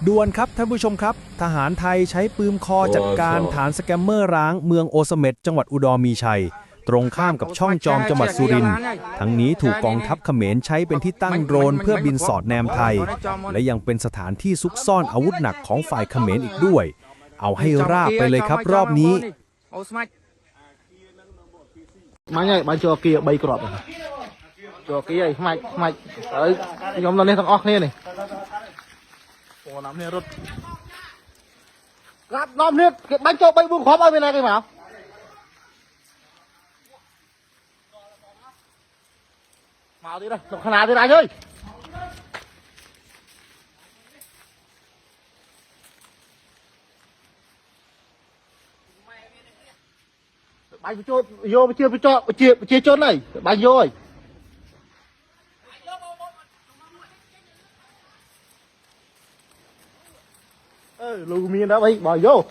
ด่วนครับท่านผู้ชมครับทหารไทยใช้ปืนคอจัดการฐานสแกมเมอร์ร้างเมืองโอเสเม็ดจังหวัดอุดรมีชัยตรงข้ามกับช่องจอมจังหวัดสุรินทร์ทั้งนี้ถูกกองทัพเขมรใช้เป็นที่ตั้งโดรนเพื่อบินสอดแนมไทยและยังเป็นสถานที่ซุกซ่อนอาวุธหนักของฝ่ายเขมรอีกด้วยเอาให้ราบไปเลยครับรอบนี้มาไงมาจอเกียร์ใบกรอบจอเกียร์ไม่ยอมตอนนี้ต้องออกนี่โอ้น้ำเนี่ยรถรับน้ำเนี่ยบ้านโจใบบุ้งขอบเอาไปไหนกันมาđi đây, khả năng đi này thôi. Bay vô chưa chốt này, bay vô rồi. Lùi miên đã bay bỏ vô.